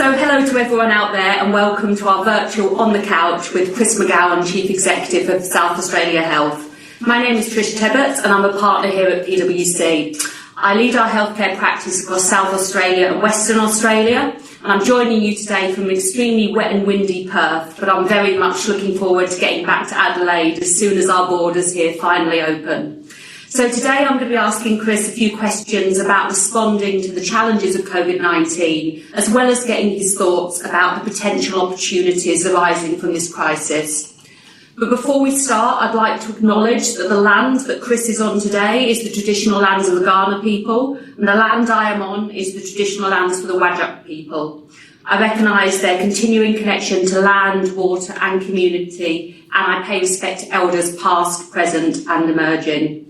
So hello to everyone out there and welcome to our virtual On the Couch with Chris McGowan, Chief Executive of South Australia Health. My name is Trish Tebbett and I'm a partner here at PwC. I lead our healthcare practice across South Australia and Western Australia, and I'm joining you today from an extremely wet and windy Perth, but I'm very much looking forward to getting back to Adelaide as soon as our borders here finally open. So today I'm going to be asking Chris a few questions about responding to the challenges of COVID-19, as well as getting his thoughts about the potential opportunities arising from this crisis. But before we start, I'd like to acknowledge that the land that Chris is on today is the traditional lands of the Kaurna people, and the land I am on is the traditional lands for the Whadjuk people. I recognise their continuing connection to land, water and community, and I pay respect to elders past, present and emerging.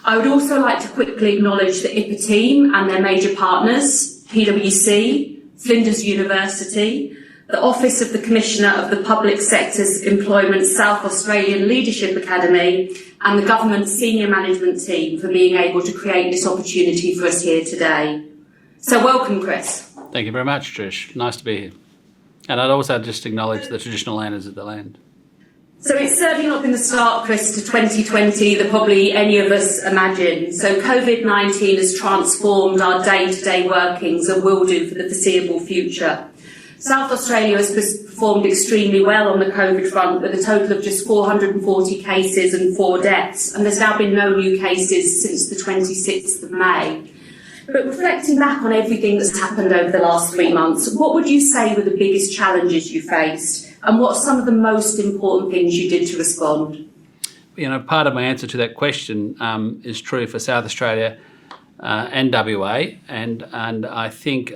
I would also like to quickly acknowledge the IPAA team and their major partners, PwC, Flinders University, the Office of the Commissioner of the Public Sector's Employment South Australian Leadership Academy, and the Government Senior Management Team for being able to create this opportunity for us here today. So welcome, Chris. Thank you very much, Trish. Nice to be here. And I'd also just acknowledge the traditional landers of the land. So it's certainly not been the start, Chris, to 2020 that probably any of us imagined. So COVID-19 has transformed our day-to-day workings and will do for the foreseeable future. South Australia has performed extremely well on the COVID front with a total of just 440 cases and 4 deaths, and there's now been no new cases since the 26th of May. But reflecting back on everything that's happened over the last 3 months, what would you say were the biggest challenges you faced, and what are some of the most important things you did to respond? You know, part of my answer to that question is true for South Australia and WA, and I think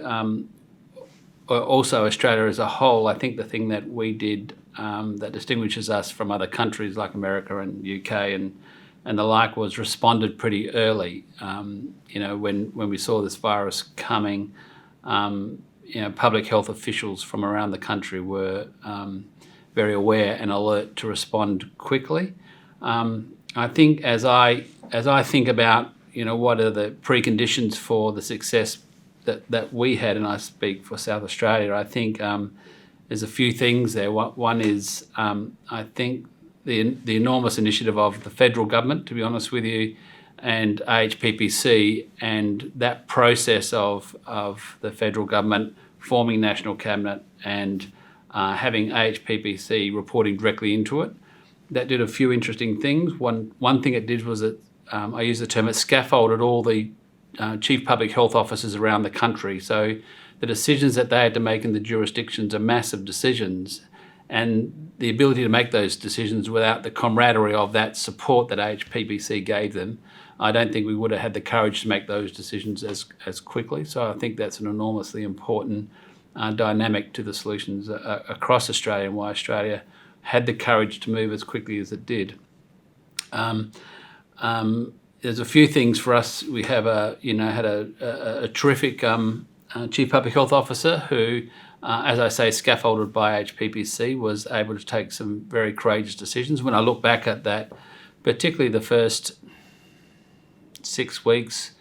also Australia as a whole. I think the thing that we did that distinguishes us from other countries like America and UK and the like was responded pretty early. You know, when we saw this virus coming, you know, public health officials from around the country were very aware and alert to respond quickly. I think as I think about, you know, what are the preconditions for the success that we had, and I speak for South Australia, I think there's a few things there. One is I think the enormous initiative of the federal government, to be honest with you, and AHPPC, and that process of the federal government forming National Cabinet and having AHPPC reporting directly into it. That did a few interesting things. One thing it did was that I use the term, it scaffolded all the chief public health officers around the country. So the decisions that they had to make in the jurisdictions are massive decisions, and the ability to make those decisions without the camaraderie of that support that AHPPC gave them, I don't think we would have had the courage to make those decisions as quickly. So I think that's an enormously important dynamic to the solutions across Australia, and why Australia had the courage to move as quickly as it did. There's a few things for us. We have had a terrific Chief Public Health Officer who, as I say, scaffolded by HPPC, was able to take some very courageous decisions. When I look back at that, particularly the first 6 weeks,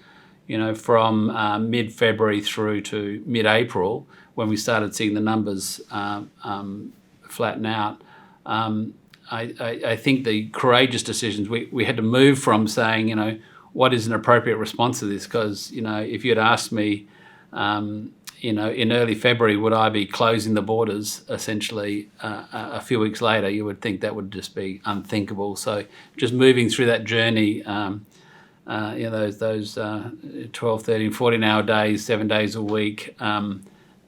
you know, from mid-February through to mid-April, when we started seeing the numbers flatten out, I think the courageous decisions, we had to move from saying, you know, what is an appropriate response to this? Because, you know, if you had asked me, you know, in early February, would I be closing the borders essentially a few weeks later, you would think that would just be unthinkable. So just moving through that journey, you know, those 12, 13, 14-hour days, 7 days a week,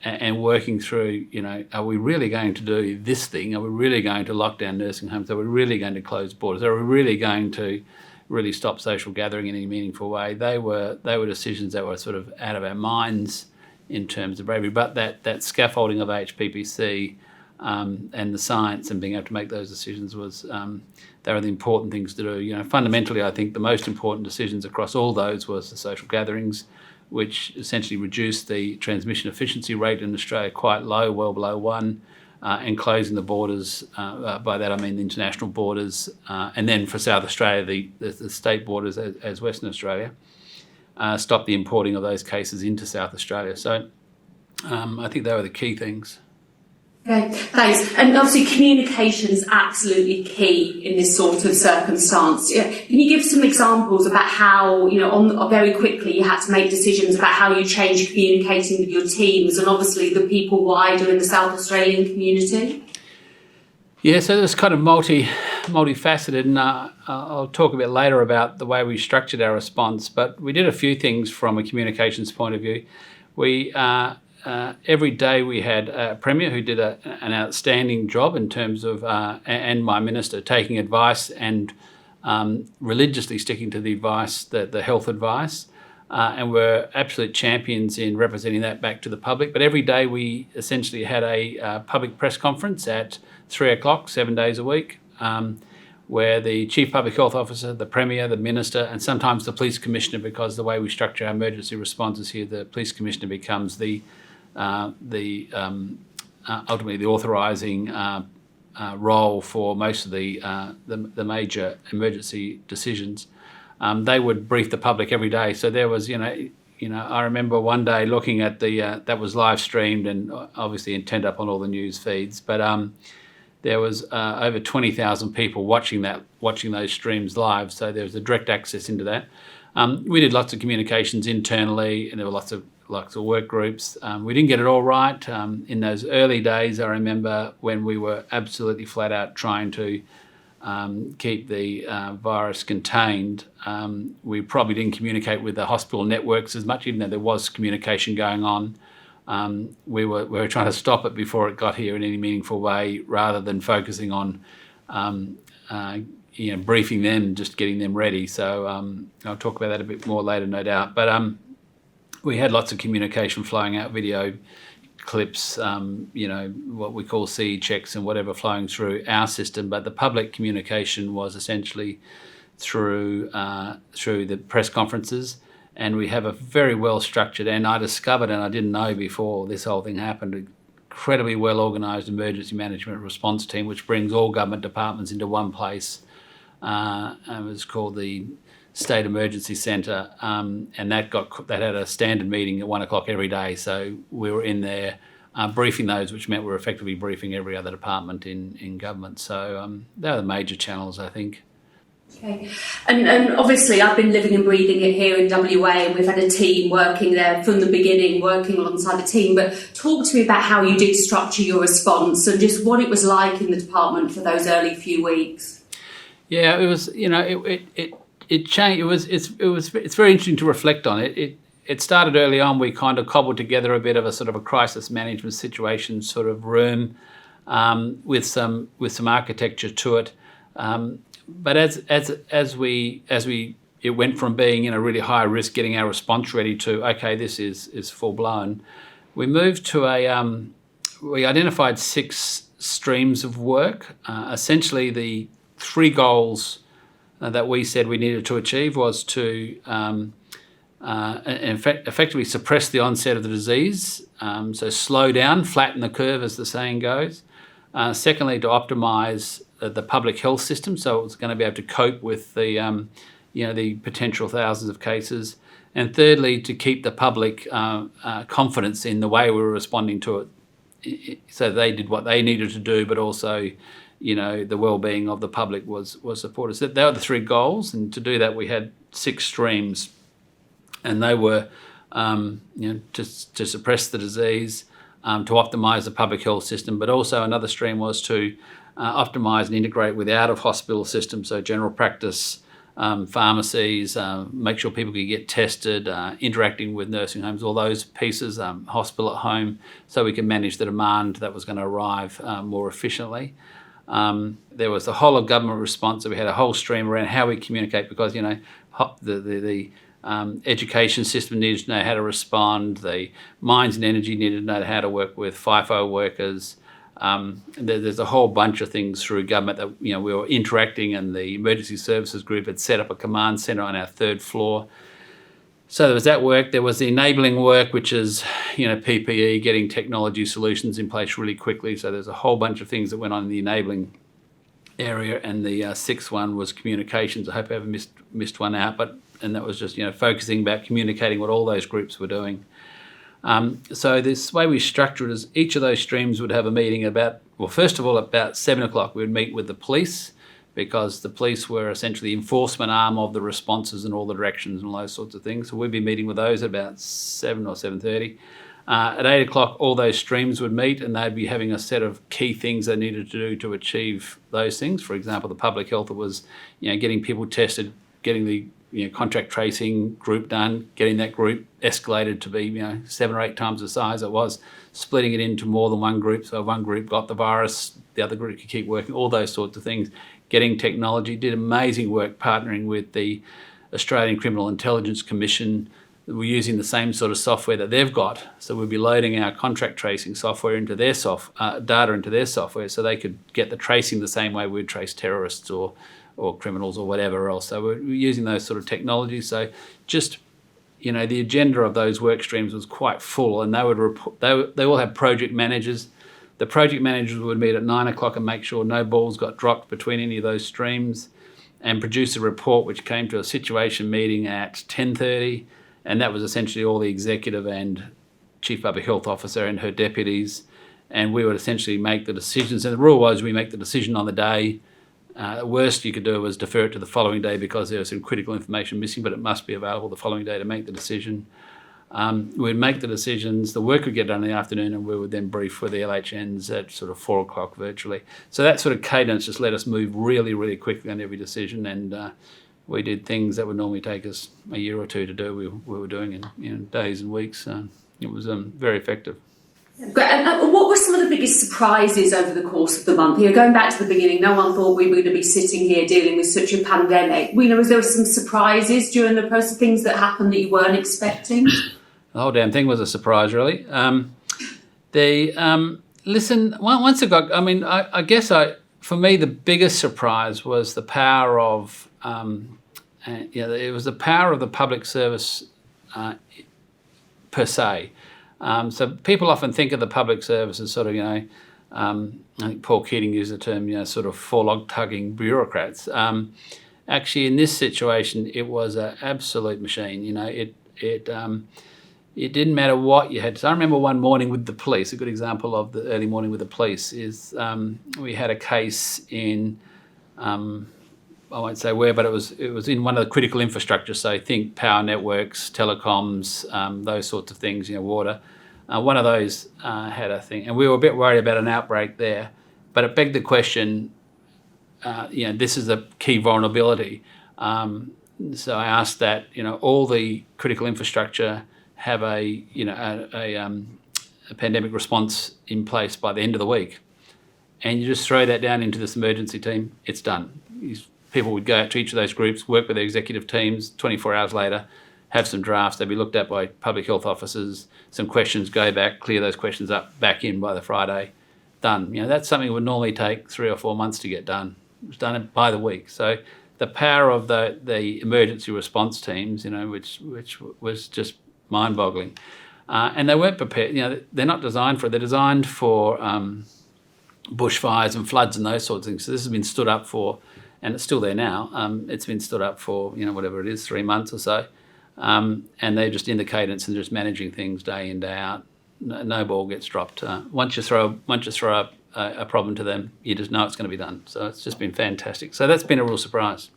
and working through, you know, are we really going to do this thing? Are we really going to lock down nursing homes? Are we really going to close borders? Are we really going to really stop social gathering in any meaningful way? They were decisions that were sort of out of our minds in terms of bravery. But that scaffolding of HPPC and the science and being able to make those decisions was they were the important things to do. You know, fundamentally, I think the most important decisions across all those was the social gatherings, which essentially reduced the transmission efficiency rate in Australia quite low, well below 1, and closing the borders. By that I mean the international borders, and then for South Australia, the state borders as Western Australia, stop the importing of those cases into South Australia. So I think they were the key things. Okay, thanks. And obviously communication's absolutely key in this sort of circumstance. Yeah. Can you give some examples about how, very quickly you had to make decisions about how you changed communicating with your teams and obviously the people wider in the South Australian community? Yeah, so it was kind of multifaceted, and I'll talk a bit later about the way we structured our response, but we did a few things from a communications point of view. We every day we had a Premier who did an outstanding job in terms of, and my Minister, taking advice and religiously sticking to the advice, the health advice, and we're absolute champions in representing that back to the public. But every day we essentially had a public press conference at 3 o'clock, 7 days a week, where the Chief Public Health Officer, the Premier, the Minister, and sometimes the Police Commissioner, because the way we structure our emergency responses here, the Police Commissioner becomes ultimately the authorising role for most of the major emergency decisions. They would brief the public every day. So there was, I remember one day looking at that was live streamed and obviously turned up on all the news feeds, but there was over 20,000 people watching those streams live. So there was a direct access into that. We did lots of communications internally, and there were lots of work groups. We didn't get it all right. In those early days, I remember when we were absolutely flat out trying to keep the virus contained, we probably didn't communicate with the hospital networks as much, even though there was communication going on. We were trying to stop it before it got here in any meaningful way, rather than focusing on briefing them, just getting them ready. So I'll talk about that a bit more later, no doubt. But we had lots of communication flowing out, video clips, what we call CE checks and whatever flowing through our system. But the public communication was essentially through the press conferences. And we have a very well structured, and I discovered, and I didn't know before this whole thing happened, an incredibly well organised emergency management response team, which brings all government departments into one place. It was called the State Emergency Centre, and that had a standard meeting at 1 o'clock every day. So we were in there briefing those, which meant we were effectively briefing every other department in government. So they were the major channels, I think. Okay, and obviously I've been living and breathing it here in WA, and we've had a team working there from the beginning, working alongside the team. But talk to me about how you did structure your response and just what it was like in the department for those early few weeks. Yeah, it was. It changed. It's very interesting to reflect on it. It started early on. We kind of cobbled together a bit of a sort of a crisis management situation sort of room with some architecture to it. But as it went from being in a really high risk, getting our response ready, to okay, this is full blown. We moved to we identified 6 streams of work. Essentially, the 3 goals that we said we needed to achieve was to effectively suppress the onset of the disease, so slow down, flatten the curve, as the saying goes. Secondly, to optimise the public health system, so it's going to be able to cope with the potential thousands of cases. And thirdly, to keep the public confidence in the way we were responding to it, so they did what they needed to do, but also, the well-being of the public was supported. So they were the 3 goals, and to do that, we had 6 streams, and they were, to suppress the disease, to optimise the public health system, but also another stream was to optimise and integrate with out-of-hospital systems, so general practice, pharmacies, make sure people could get tested, interacting with nursing homes, all those pieces, hospital at home, so we can manage the demand that was going to arrive more efficiently. There was the whole of government response, so we had a whole stream around how we communicate, because the education system needed to know how to respond, the mines and energy needed to know how to work with FIFO workers. There's a whole bunch of things through government that we were interacting, and the emergency services group had set up a command centre on our 3rd floor. So there was that work. There was the enabling work, which is PPE, getting technology solutions in place really quickly. So there's a whole bunch of things that went on in the enabling area, and the 6th one was communications. I hope I haven't missed one out, and that was just focusing about communicating what all those groups were doing. So this way we structure it is each of those streams would have a meeting first of all, about 7 o'clock, we would meet with the police, because the police were essentially the enforcement arm of the responses and all the directions and all those sorts of things. So we'd be meeting with those at about 7 or 7:30. At 8 o'clock, all those streams would meet, and they'd be having a set of key things they needed to do to achieve those things. For example, the public health, it was getting people tested, getting the contract tracing group done, getting that group escalated to be 7 or 8 times the size it was, splitting it into more than one group. So if one group got the virus, the other group could keep working, all those sorts of things. Getting technology, did amazing work partnering with the Australian Criminal Intelligence Commission. We're using the same sort of software that they've got. So we'll be loading our contract tracing software into their data into their software, so they could get the tracing the same way we'd trace terrorists or criminals or whatever else. So we're using those sort of technologies. So just, the agenda of those work streams was quite full, and they would report, they all have project managers. The project managers would meet at 9 o'clock and make sure no balls got dropped between any of those streams, and produce a report which came to a situation meeting at 10:30, and that was essentially all the executive and Chief Public Health Officer and her deputies, and we would essentially make the decisions. And the rule was we make the decision on the day. The worst you could do was defer it to the following day because there was some critical information missing, but it must be available the following day to make the decision. We'd make the decisions, the work would get done in the afternoon, and we would then brief with the LHNs at sort of 4 o'clock virtually. So that sort of cadence just let us move really, really quickly on every decision, and we did things that would normally take us a year or two to do. We were doing in days and weeks. It was very effective. Great. And what were some of the biggest surprises over the course of the month? Going back to the beginning, no one thought we were going to be sitting here dealing with such a pandemic. Was there some surprises during the process, things that happened that you weren't expecting? The whole damn thing was a surprise, really. Listen, once it got, I guess for me, the biggest surprise was the power of, it was the power of the public service per se. So people often think of the public service as sort of, I think Paul Keating used the term, sort of forelog-tugging bureaucrats. Actually, in this situation, it was an absolute machine. It didn't matter what you had. So I remember one morning with the police, a good example of the early morning with the police is we had a case in, I won't say where, but it was in one of the critical infrastructure. So think power networks, telecoms, those sorts of things, water. One of those had a thing, and we were a bit worried about an outbreak there, but it begged the question, this is a key vulnerability. So I asked that, all the critical infrastructure have a pandemic response in place by the end of the week. And you just throw that down into this emergency team, it's done. People would go out to each of those groups, work with their executive teams, 24 hours later, have some drafts, they'd be looked at by public health officers, some questions, go back, clear those questions up, back in by the Friday, done. That's something that would normally take 3 or 4 months to get done. It was done by the week. So the power of the emergency response teams, which was just mind-boggling. And they weren't prepared, they're not designed for it, they're designed for bushfires and floods and those sorts of things. So this has been stood up for, and it's still there now, it's been stood up for, whatever it is, 3 months or so. And they're just in the cadence and just managing things day in, day out. No ball gets dropped. Once you throw a problem to them, you just know it's going to be done. So it's just been fantastic. So that's been a real surprise.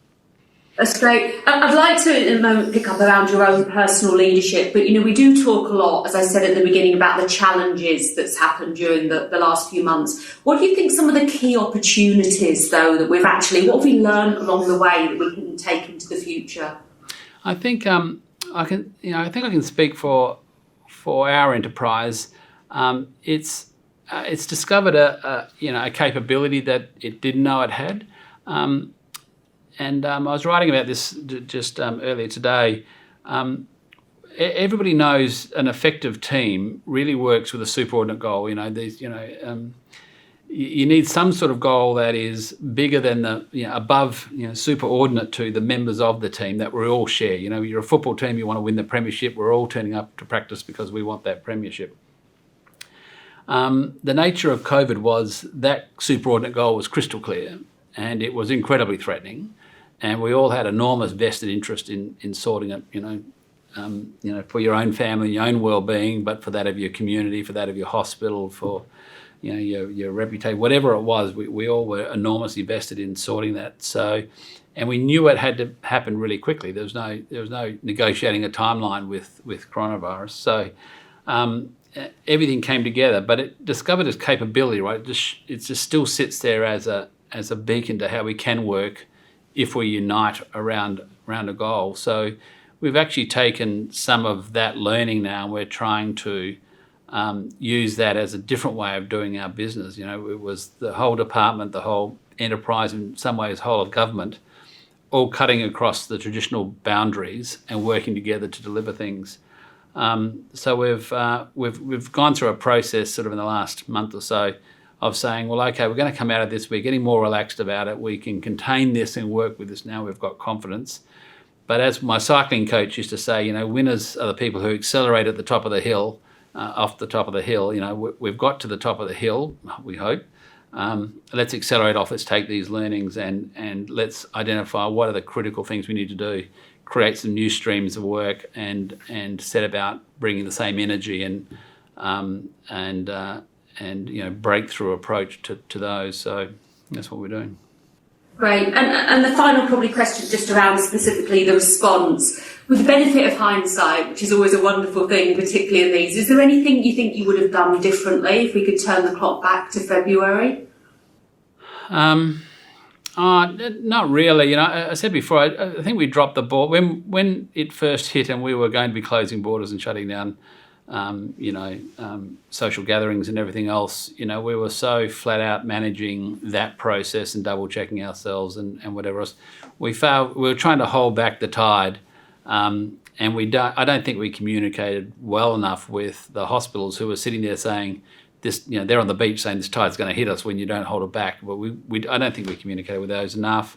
That's great. I'd like to, in a moment, pick up around your own personal leadership, but, we do talk a lot, as I said at the beginning, about the challenges that's happened during the last few months. What do you think some of the key opportunities, though, that what have we learned along the way that we can take into the future? I think I can speak for our enterprise. It's discovered a capability that it didn't know it had. And I was writing about this just earlier today. Everybody knows an effective team really works with a superordinate goal. You need some sort of goal that is bigger than above, superordinate to the members of the team that we all share. You're a football team, you want to win the premiership. We're all turning up to practice because we want that premiership. The nature of COVID was that superordinate goal was crystal clear, and it was incredibly threatening. And we all had enormous vested interest in sorting it, for your own family, your own well-being, but for that of your community, for that of your hospital, for your reputation, whatever it was. We all were enormously vested in sorting that. So, and we knew it had to happen really quickly. There was no negotiating a timeline with coronavirus. So everything came together, but it discovered its capability. Right, it just still sits there as a beacon to how we can work if we unite around a goal. So we've actually taken some of that learning now, and we're trying to use that as a different way of doing our business. It was the whole department, the whole enterprise, in some ways, whole of government, all cutting across the traditional boundaries and working together to deliver things. So we've gone through a process sort of in the last month or so of saying, well, okay, we're going to come out of this, we're getting more relaxed about it, we can contain this and work with this now, we've got confidence. But as my cycling coach used to say, winners are the people who accelerate at the top of the hill, off the top of the hill. We've got to the top of the hill, we hope. Let's accelerate off, let's take these learnings and let's identify what are the critical things we need to do, create some new streams of work and set about bringing the same energy and breakthrough approach to those. So that's what we're doing. Great. And the final probably question just around specifically the response. With the benefit of hindsight, which is always a wonderful thing, particularly in these, is there anything you think you would have done differently if we could turn the clock back to February? Not really. I said before, I think we dropped the ball. When it first hit and we were going to be closing borders and shutting down social gatherings and everything else, we were so flat out managing that process and double checking ourselves and whatever else. We were trying to hold back the tide, and I don't think we communicated well enough with the hospitals who were sitting there saying this, they're on the beach saying this tide's going to hit us when you don't hold it back. But I don't think we communicated with those enough,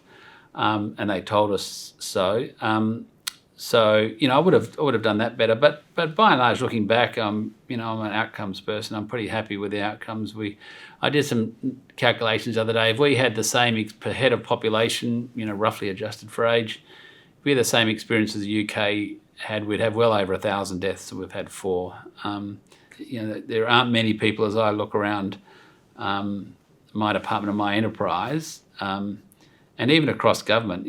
and they told us so. So I would have done that better, but by and large, looking back, I'm an outcomes person. I'm pretty happy with the outcomes. I did some calculations the other day. If we had the same per head of population, roughly adjusted for age, if we had the same experience as the UK had, we'd have well over 1,000 deaths. So we've had 4. There aren't many people as I look around my department and my enterprise, and even across government.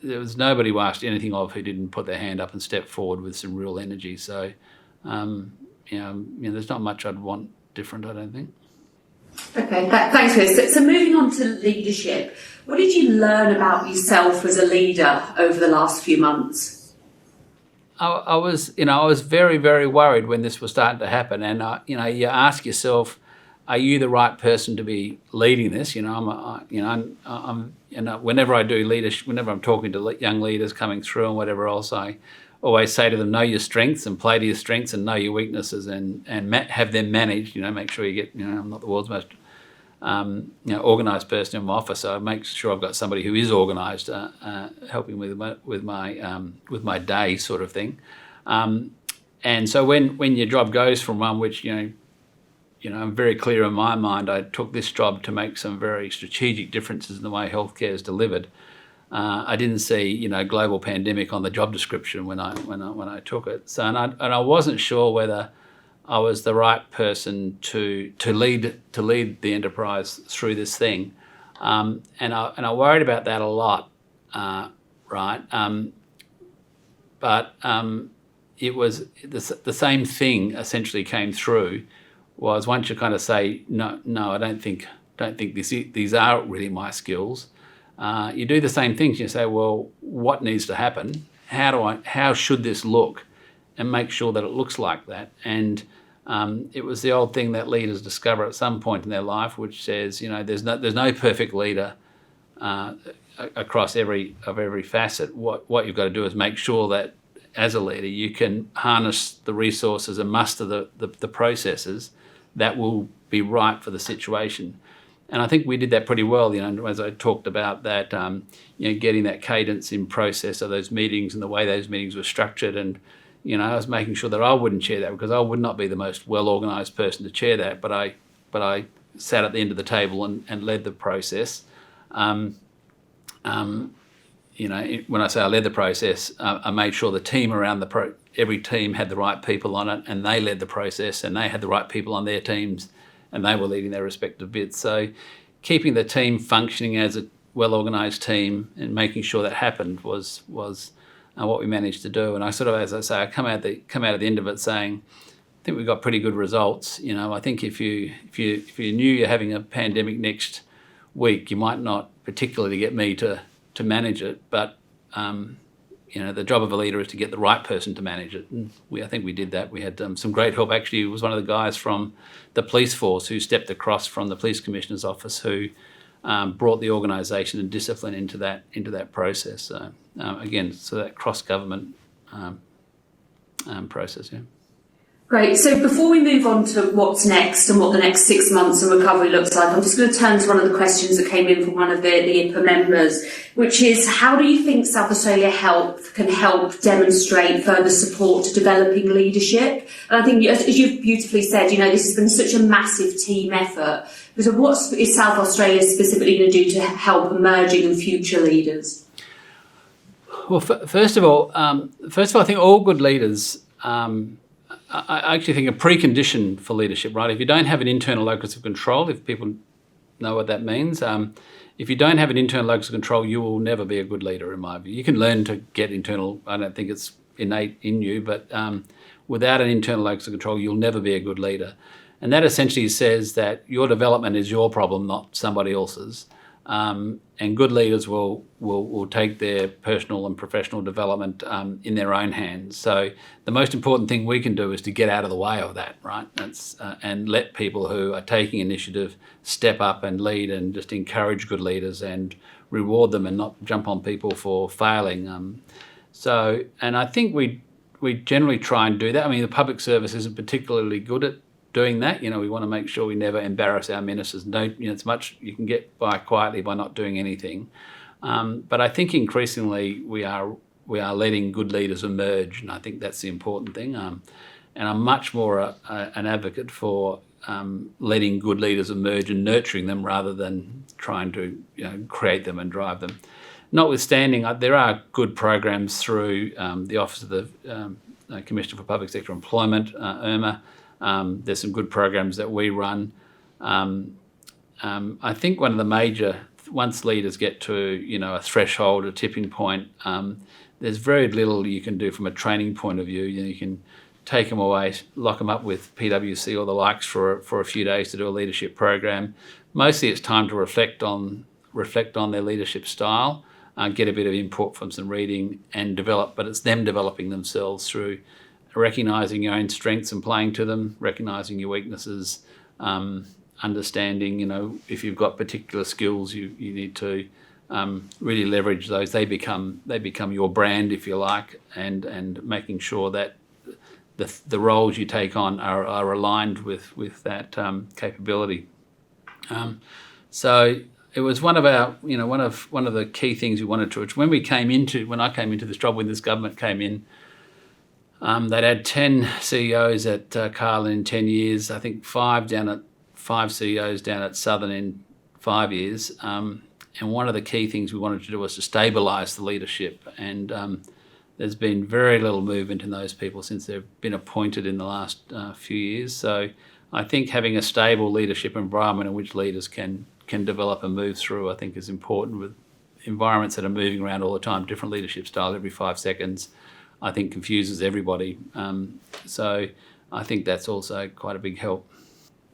There was nobody who asked anything of who didn't put their hand up and step forward with some real energy. So, there's not much I'd want different, I don't think. Okay, thanks, Chris. So moving on to leadership, what did you learn about yourself as a leader over the last few months? I was very, very worried when this was starting to happen, and you ask yourself, are you the right person to be leading this? Whenever I do leadership, whenever I'm talking to young leaders coming through and whatever else, I always say to them, know your strengths and play to your strengths, and know your weaknesses and have them managed. Make sure you get. I'm not the world's most organised person in my office, so I make sure I've got somebody who is organised, helping with my day sort of thing. And so when your job goes from one which I'm very clear in my mind, I took this job to make some very strategic differences in the way healthcare is delivered. I didn't see, global pandemic on the job description when I took it. So and I wasn't sure whether I was the right person to lead the enterprise through this thing, and I worried about that a lot, right? But it was the same thing essentially came through. Was once you kind of say no, I don't think these are really my skills. You do the same things. You say, well, what needs to happen? How should this look, and make sure that it looks like that. And it was the old thing that leaders discover at some point in their life, which says, there's no perfect leader across every facet. What you've got to do is make sure that as a leader you can harness the resources and muster the processes that will be right for the situation. And I think we did that pretty well, as I talked about that, getting that cadence in process of those meetings and the way those meetings were structured. And, I was making sure that I wouldn't chair that, because I would not be the most well-organised person to chair that, but I sat at the end of the table and led the process. when I say I led the process, I made sure the team around every team had the right people on it, and they led the process, and they had the right people on their teams, and they were leading their respective bits. So keeping the team functioning as a well-organised team and making sure that happened was what we managed to do. And I sort of, as I say, I come out at the end of it saying, I think we got pretty good results. I think if you knew you're having a pandemic next week, you might not particularly get me to manage it, but the job of a leader is to get the right person to manage it. And I think we did that. We had some great help. Actually, it was one of the guys from the police force who stepped across from the police commissioner's office who brought the organisation and discipline into that process. So that cross-government process. Yeah. Great. So before we move on to what's next and what the next 6 months of recovery looks like, I'm just going to turn to one of the questions that came in from one of the IPA members, which is, how do you think South Australia Health can help demonstrate further support to developing leadership? And I think, as you've beautifully said, this has been such a massive team effort. So what is South Australia specifically going to do to help emerging and future leaders? Well, first of all, I think all good leaders... I actually think a precondition for leadership, right? If you don't have an internal locus of control, if people know what that means, if you don't have an internal locus of control, you will never be a good leader, in my view. You can learn to get internal. I don't think it's innate in you, but without an internal locus of control, you'll never be a good leader. And that essentially says that your development is your problem, not somebody else's. And good leaders will take their personal and professional development in their own hands. So the most important thing we can do is to get out of the way of that, right? And let people who are taking initiative step up and lead, and just encourage good leaders and reward them and not jump on people for failing. And I think we generally try and do that. I mean, the public service isn't particularly good at doing that. We want to make sure we never embarrass our ministers. It's much you can get by quietly by not doing anything. But I think increasingly we are letting good leaders emerge, and I think that's the important thing. And I'm much more an advocate for letting good leaders emerge and nurturing them rather than trying to create them and drive them. Notwithstanding, there are good programs through the Office of the Commissioner for Public Sector Employment, IRMA. There's some good programs that we run. I think one of the major, once leaders get to a threshold, a tipping point, there's very little you can do from a training point of view. You can take them away, lock them up with PwC or the likes for a few days to do a leadership program. Mostly it's time to reflect on their leadership style, get a bit of input from some reading and develop, but it's them developing themselves through recognising your own strengths and playing to them, recognising your weaknesses, understanding, if you've got particular skills, you need to really leverage those. They become your brand, if you like, and making sure that the roles you take on are aligned with that capability. So it was one of our, one of the key things we wanted to. When I came into this job, when this government came in, they'd had 10 CEOs at Carlin in 10 years. I think 5 CEOs down at Southern in 5 years. And one of the key things we wanted to do was to stabilise the leadership. And there's been very little movement in those people since they've been appointed in the last few years. So I think having a stable leadership environment in which leaders can develop and move through, I think is important. With environments that are moving around all the time, different leadership styles every 5 seconds, I think confuses everybody. So I think that's also quite a big help.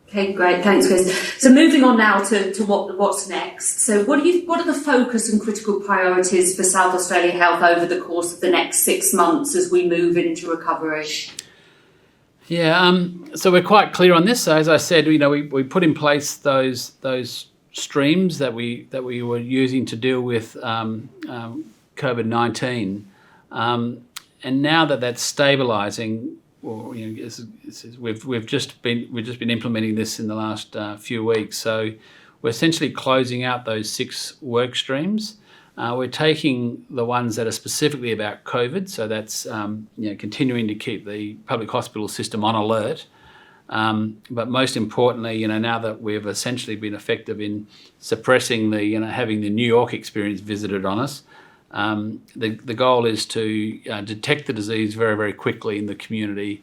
Okay, great. Thanks, Chris. So moving on now to what's next. So what are the focus and critical priorities for South Australia Health over the course of the next 6 months as we move into recovery? Yeah, so we're quite clear on this. So as I said, we put in place those streams that we were using to deal with COVID-19. And now that that's stabilising, we've just been implementing this in the last few weeks. So we're essentially closing out those 6 work streams. We're taking the ones that are specifically about COVID. So that's continuing to keep the public hospital system on alert. But most importantly, now that we've essentially been effective in suppressing having the New York experience visited on us. The goal is to detect the disease very, very quickly in the community,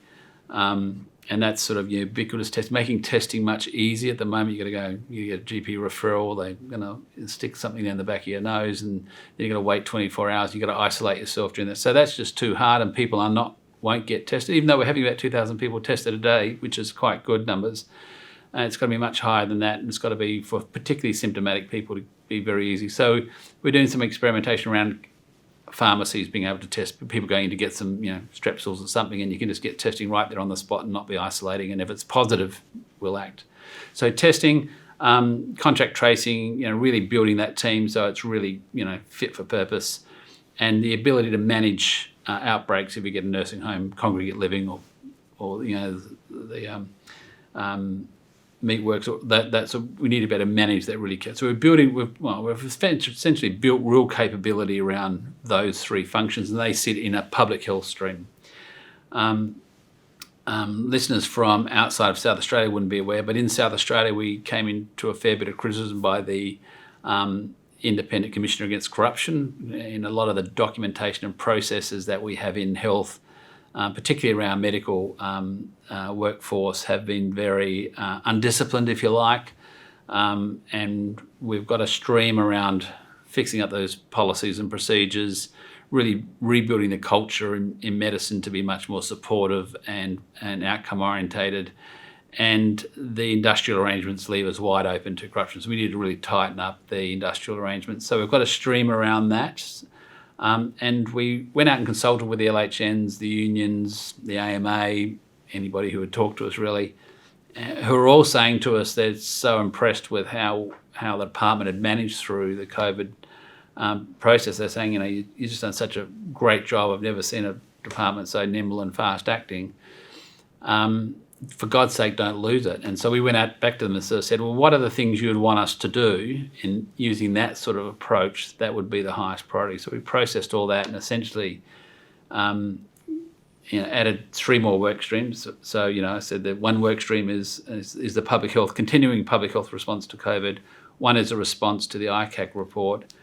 and that's sort of ubiquitous test, making testing much easier. At the moment, you get a GP referral, they're going to stick something down the back of your nose, and then you've got to wait 24 hours. You've got to isolate yourself during that. So that's just too hard, and people won't get tested, even though we're having about 2,000 people tested a day, which is quite good numbers. It's got to be much higher than that, and it's got to be for particularly symptomatic people to be very easy. So we're doing some experimentation around pharmacies being able to test people going in to get some strepsils or something, and you can just get testing right there on the spot and not be isolating, and if it's positive, we'll act. So testing, contact tracing, really building that team so it's really fit for purpose, and the ability to manage outbreaks if you get a nursing home, congregate living, or the meat works. We need to be able to manage that really. So we've essentially built real capability around those three functions, and they sit in a public health stream. Listeners from outside of South Australia wouldn't be aware, but in South Australia we came into a fair bit of criticism by the Independent Commissioner Against Corruption in a lot of the documentation and processes that we have in health, particularly around medical workforce, have been very undisciplined, if you like, and we've got a stream around fixing up those policies and procedures, really rebuilding the culture in medicine to be much more supportive and outcome orientated, and the industrial arrangements leave us wide open to corruption. So we need to really tighten up the industrial arrangements. So we've got a stream around that. And we went out and consulted with the LHNs, the unions, the AMA, anybody who would talk to us really, who are all saying to us they're so impressed with how the department had managed through the COVID process. They're saying, you've just done such a great job. I've never seen a department so nimble and fast acting. For God's sake, don't lose it. And so we went out back to them and sort of said, well, what are the things you'd want us to do in using that sort of approach? That would be the highest priority. So we processed all that and essentially added three more work streams. So, I said that one work stream is the continuing public health response to COVID. One is a response to the ICAC report.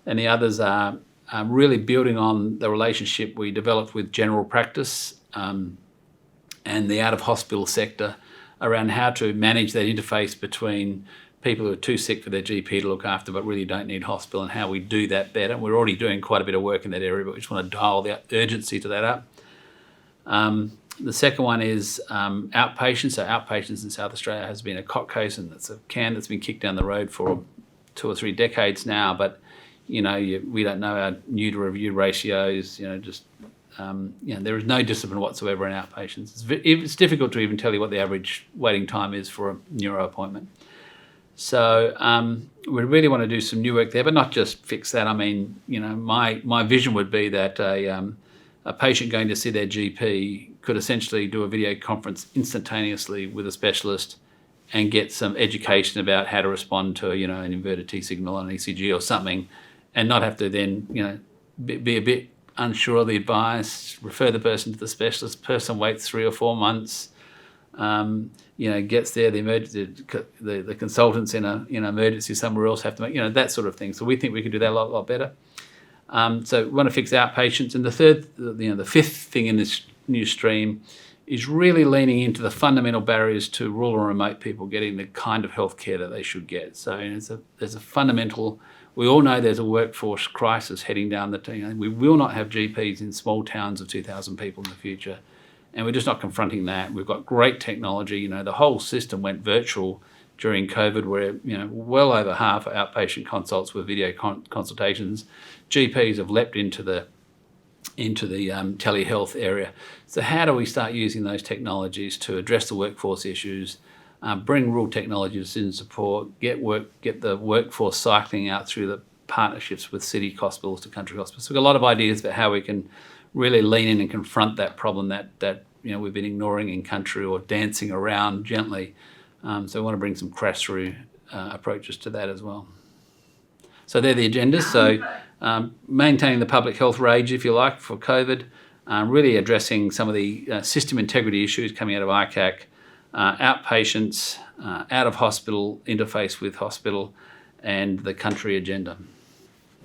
And the others are really building on the relationship we developed with general practice and the out-of-hospital sector around how to manage that interface between people who are too sick for their GP to look after but really don't need hospital, and how we do that better. We're already doing quite a bit of work in that area, but we just want to dial the urgency to that up. The second one is outpatients. So outpatients in South Australia has been a cot case, and that's a can that's been kicked down the road for 2 or 3 decades now, but we don't know our new to review ratios, there is no discipline whatsoever in outpatients. It's difficult to even tell you what the average waiting time is for a neuro appointment. So we really want to do some new work there, but not just fix that. I mean, my vision would be that a patient going to see their GP could essentially do a video conference instantaneously with a specialist and get some education about how to respond to an inverted T signal on an ECG or something, and not have to then be a bit unsure of the advice, refer the person to the specialist. Person waits 3 or 4 months, gets there, the consultants in an emergency somewhere else have to make that sort of thing. So we think we could do that a lot better. So we want to fix outpatients. And the third, the fifth thing in this new stream is really leaning into the fundamental barriers to rural and remote people getting the kind of healthcare that they should get. So there's a fundamental. We all know there's a workforce crisis heading down we will not have GPs in small towns of 2,000 people in the future, and we're just not confronting that. We've got great technology. The whole system went virtual during COVID, where well over half of outpatient consults were video consultations. GPs have leapt into the telehealth area. So how do we start using those technologies to address the workforce issues? Bring rural technology to citizen support, get the workforce cycling out through the partnerships with city hospitals to country hospitals. So we've got a lot of ideas about how we can really lean in and confront that problem that we've been ignoring in country or dancing around gently. So we want to bring some crash-through approaches to that as well. So they're the agendas. So maintaining the public health rage, if you like, for COVID, really addressing some of the system integrity issues coming out of ICAC, outpatients, out of hospital interface with hospital, and the country agenda.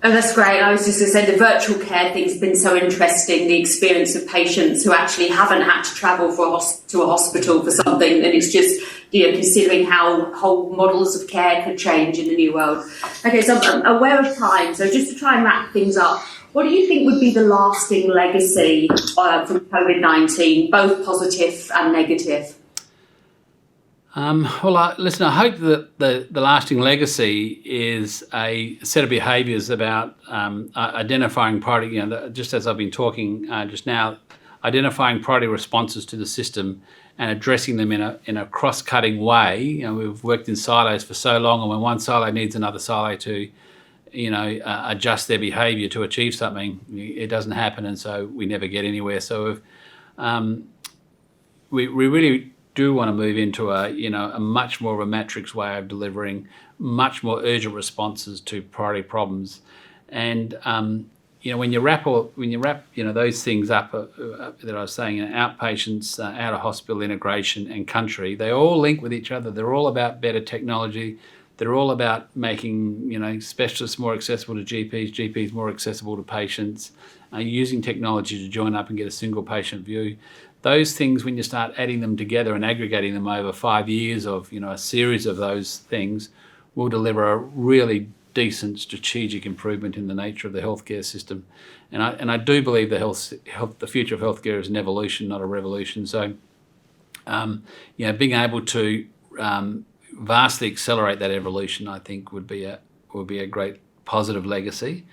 Oh, that's great. I was just going to say the virtual care thing's been so interesting, the experience of patients who actually haven't had to travel to a hospital for something, and it's just, considering how whole models of care could change in the new world. Okay, so I'm aware of time, so just to try and wrap things up, what do you think would be the lasting legacy from COVID-19, both positive and negative? Listen, I hope that the lasting legacy is a set of behaviours about identifying priority, just as I've been talking just now, identifying priority responses to the system and addressing them in a cross-cutting way. We've worked in silos for so long, and when one silo needs another silo to adjust their behaviour to achieve something, it doesn't happen, and so we never get anywhere. So we really do want to move into a much more of a matrix way of delivering much more urgent responses to priority problems, and when you wrap those things up that I was saying, outpatients, out of hospital integration, and country, they all link with each other. They're all about better technology. They're all about making specialists more accessible to GPs, GPs more accessible to patients, using technology to join up and get a single patient view. Those things, when you start adding them together and aggregating them over 5 years of a series of those things, will deliver a really decent strategic improvement in the nature of the healthcare system. And I do believe the future of healthcare is an evolution, not a revolution. So, being able to vastly accelerate that evolution, I think, would be a great positive legacy.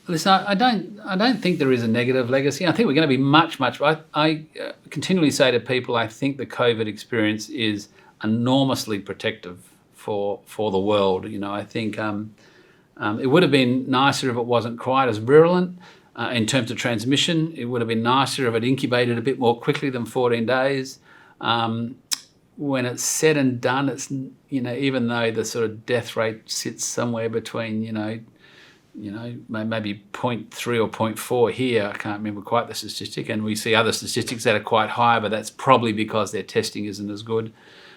Listen, I don't think there is a negative legacy. I think we're going to be much. I continually say to people, I think the COVID experience is enormously protective for the world. I think it would have been nicer if it wasn't quite as virulent in terms of transmission. It would have been nicer if it incubated a bit more quickly than 14 days. When it's said and done, it's even though the sort of death rate sits somewhere between maybe 0.3 or 0.4 here, I can't remember quite the statistic, and we see other statistics that are quite high, but that's probably because their testing isn't as good.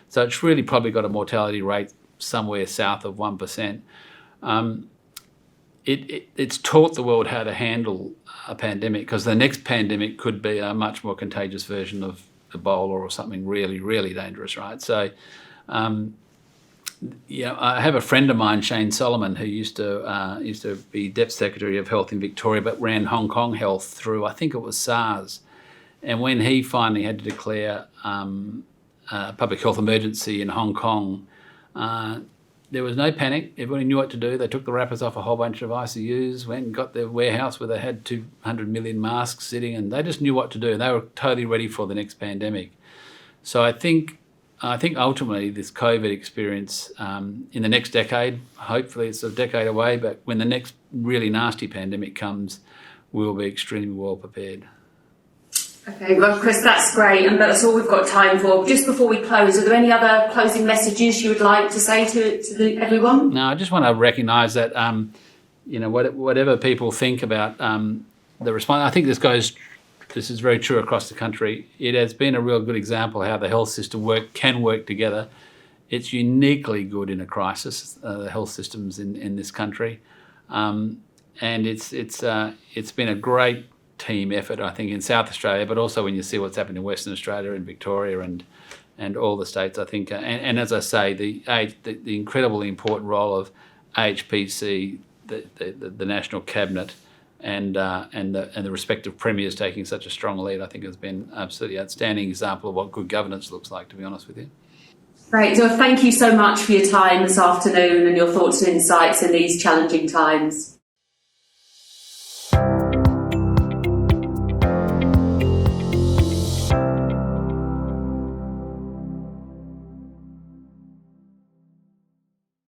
So it's really probably got a mortality rate somewhere south of 1%. It's taught the world how to handle a pandemic, because the next pandemic could be a much more contagious version of Ebola or something really, really dangerous, right? So, I have a friend of mine, Shane Solomon, who used to be Deputy Secretary of Health in Victoria, but ran Hong Kong Health through, I think it was SARS. And when he finally had to declare a public health emergency in Hong Kong, there was no panic. Everybody knew what to do. They took the wrappers off a whole bunch of ICUs, went and got their warehouse where they had 200 million masks sitting, and they just knew what to do. They were totally ready for the next pandemic. So I think ultimately this COVID experience in the next decade, hopefully it's a decade away, but when the next really nasty pandemic comes, we'll be extremely well prepared. Okay, well, Chris, that's great, and that's all we've got time for. Just before we close, are there any other closing messages you would like to say to everyone? No, I just want to recognise that, whatever people think about the response, I think this is very true across the country. It has been a real good example how the health system can work together. It's uniquely good in a crisis, the health systems in this country, and it's been a great team effort, I think, in South Australia, but also when you see what's happened in Western Australia and Victoria and all the states, I think, and as I say, the incredibly important role of AHPC, the National Cabinet, and the respective premiers taking such a strong lead, I think has been an absolutely outstanding example of what good governance looks like, to be honest with you. Great. So thank you so much for your time this afternoon and your thoughts and insights in these challenging times.